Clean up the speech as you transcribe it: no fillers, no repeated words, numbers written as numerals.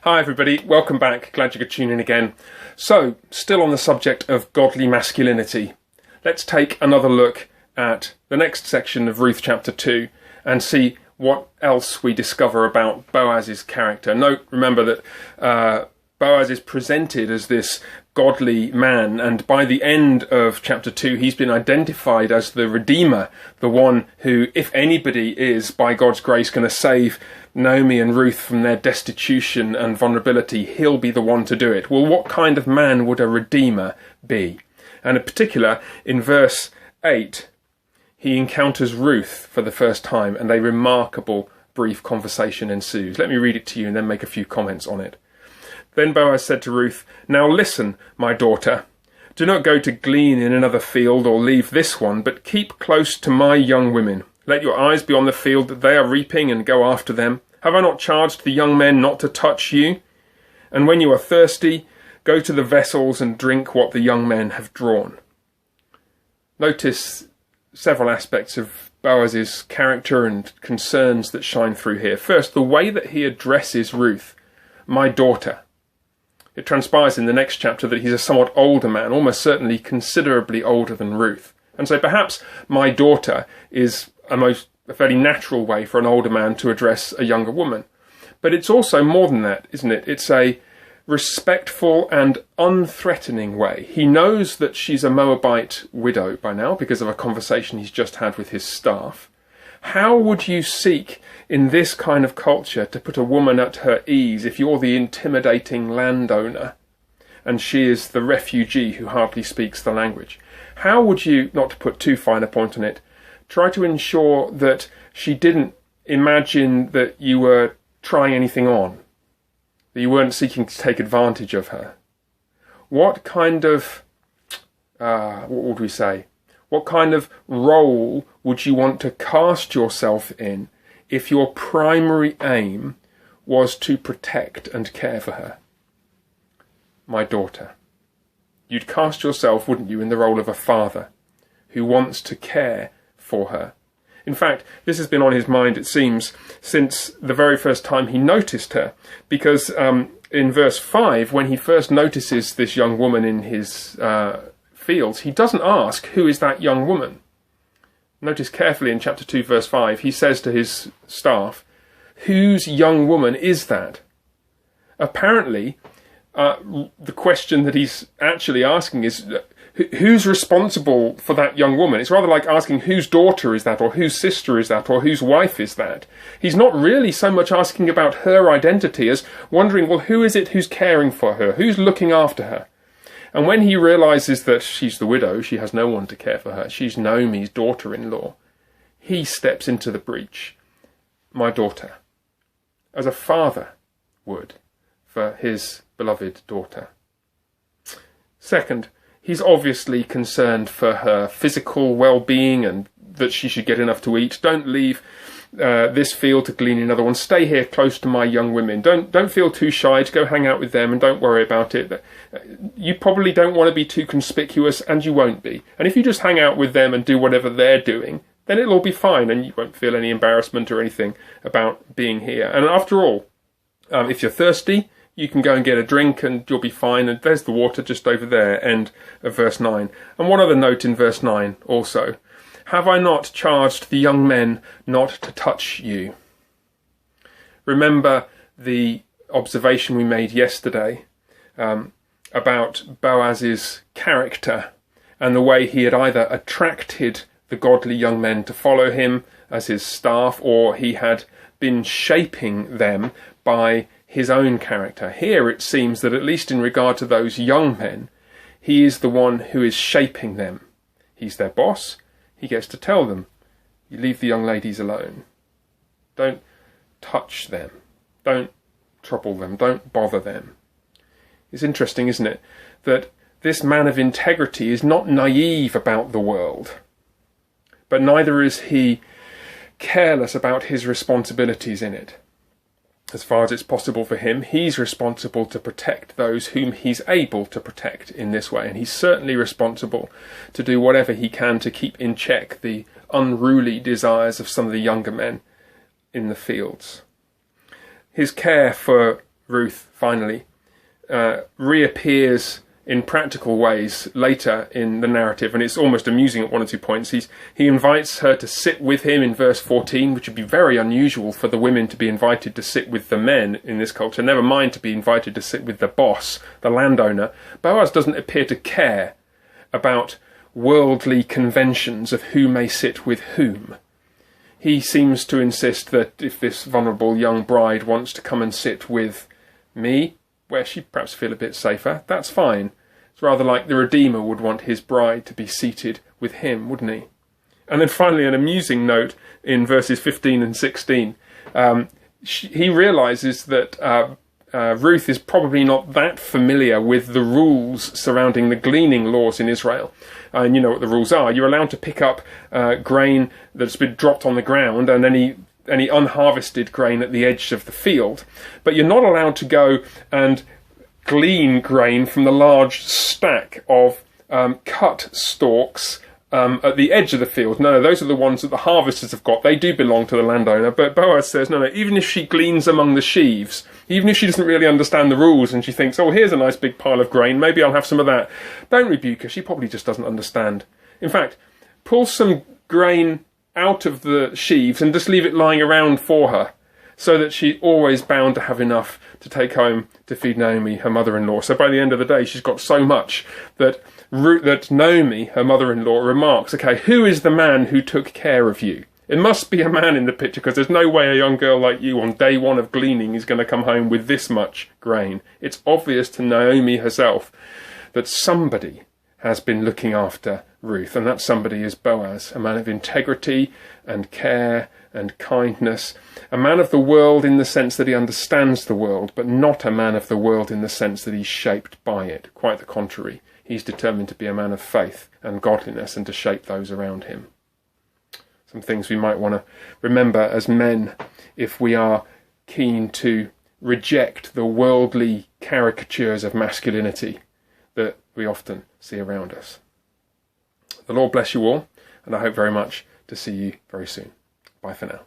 Hi everybody, welcome back, glad you could tune in again. So, still on the subject of godly masculinity, let's take another look at the next section of Ruth chapter 2 and see what else we discover about Boaz's character. Note, remember that Boaz is presented as this godly man, and by the end of chapter 2 he's been identified as the Redeemer, the one who, if anybody is, by God's grace, going to save Naomi and Ruth from their destitution and vulnerability, he'll be the one to do it. Well, what kind of man would a Redeemer be? And in particular, in verse 8, he encounters Ruth for the first time, and a remarkable brief conversation ensues. Let me read it to you and then make a few comments on it. Then Boaz said to Ruth, "Now listen, my daughter. Do not go to glean in another field or leave this one, but keep close to my young women. Let your eyes be on the field that they are reaping, and go after them. Have I not charged the young men not to touch you? And when you are thirsty, go to the vessels and drink what the young men have drawn." Notice several aspects of Boaz's character and concerns that shine through here. First, the way that he addresses Ruth, "my daughter." It transpires in the next chapter that he's a somewhat older man, almost certainly considerably older than Ruth. And so perhaps "my daughter" is a fairly natural way for an older man to address a younger woman. But it's also more than that, isn't it? It's a respectful and unthreatening way. He knows that she's a Moabite widow by now because of a conversation he's just had with his staff. How would you seek in this kind of culture to put a woman at her ease if you're the intimidating landowner and she is the refugee who hardly speaks the language? How would you, not to put too fine a point on it, try to ensure that she didn't imagine that you were trying anything on, that you weren't seeking to take advantage of her? What kind of, what would we say? What kind of role would you want to cast yourself in if your primary aim was to protect and care for her? My daughter. You'd cast yourself, wouldn't you, in the role of a father who wants to care for her. In fact, this has been on his mind, it seems, since the very first time he noticed her, because in verse 5, when he first notices this young woman in his fields, he doesn't ask, "Who is that young woman?" Notice carefully in chapter 2, verse 5, he says to his staff, "Whose young woman is that?" Apparently, the question that he's actually asking is, who's responsible for that young woman? It's rather like asking whose daughter is that, or whose sister is that, or whose wife is that. He's not really so much asking about her identity as wondering, well, who is it who's caring for her? Who's looking after her? And when he realizes that she's the widow, she has no one to care for her, she's Naomi's daughter-in-law, he steps into the breach. My daughter. As a father would for his beloved daughter. Second, he's obviously concerned for her physical well-being and that she should get enough to eat. Don't leave this field to glean another one. Stay here close to my young women. Don't feel too shy to go hang out with them, and don't worry about it. You probably don't want to be too conspicuous, and you won't be. And if you just hang out with them and do whatever they're doing, then it'll all be fine, and you won't feel any embarrassment or anything about being here. And after all, if you're thirsty, you can go and get a drink and you'll be fine. And there's the water just over there. End of verse 9. And one other note in verse 9 also. Have I not charged the young men not to touch you? Remember the observation we made yesterday about Boaz's character and the way he had either attracted the godly young men to follow him as his staff, or he had been shaping them by his own character. Here it seems that, at least in regard to those young men, he is the one who is shaping them. He's their boss. He gets to tell them, you leave the young ladies alone. Don't touch them. Don't trouble them. Don't bother them. It's interesting, isn't it, that this man of integrity is not naive about the world, but neither is he careless about his responsibilities in it. As far as it's possible for him, he's responsible to protect those whom he's able to protect in this way. And he's certainly responsible to do whatever he can to keep in check the unruly desires of some of the younger men in the fields. His care for Ruth finally reappears in practical ways later in the narrative, and it's almost amusing at one or two points. He invites her to sit with him in verse 14, which would be very unusual for the women to be invited to sit with the men in this culture, never mind to be invited to sit with the boss, the landowner. Boaz doesn't appear to care about worldly conventions of who may sit with whom. He seems to insist that if this vulnerable young bride wants to come and sit with me, where she'd perhaps feel a bit safer, that's fine. It's rather like the Redeemer would want his bride to be seated with him, wouldn't he? And then finally, an amusing note in verses 15 and 16. He realises that Ruth is probably not that familiar with the rules surrounding the gleaning laws in Israel. And you know what the rules are. You're allowed to pick up grain that's been dropped on the ground and any unharvested grain at the edge of the field. But you're not allowed to go and glean grain from the large stack of cut stalks at the edge of the field. No, those are the ones that the harvesters have got. They do belong to the landowner. But Boaz says, no, even if she gleans among the sheaves, even if she doesn't really understand the rules and she thinks, oh, here's a nice big pile of grain, maybe I'll have some of that. Don't rebuke her. She probably just doesn't understand. In fact, pull some grain out of the sheaves and just leave it lying around for her, so that she's always bound to have enough to take home to feed Naomi, her mother-in-law. So by the end of the day, she's got so much that Naomi, her mother-in-law, remarks, okay, who is the man who took care of you? It must be a man in the picture, because there's no way a young girl like you on day one of gleaning is going to come home with this much grain. It's obvious to Naomi herself that somebody has been looking after Ruth, and that somebody is Boaz, a man of integrity and care and kindness, a man of the world in the sense that he understands the world, but not a man of the world in the sense that he's shaped by it. Quite the contrary. He's determined to be a man of faith and godliness and to shape those around him. Some things we might want to remember as men if we are keen to reject the worldly caricatures of masculinity that we often see around us. The Lord bless you all, and I hope very much to see you very soon. Bye for now.